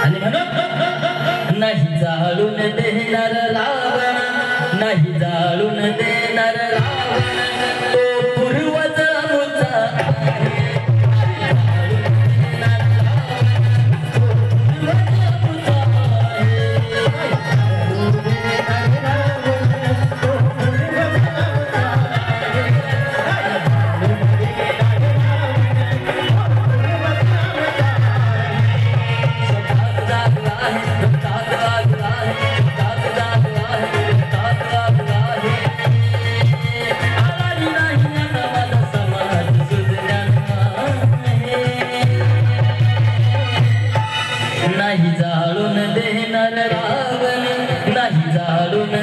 आणि म्हणून नाही जाळून देणार रावण, नाही जाळून देणार रावण, तो पूर्वज आमचा आहे. नाही जाळून देणार रावण, नाही जाळून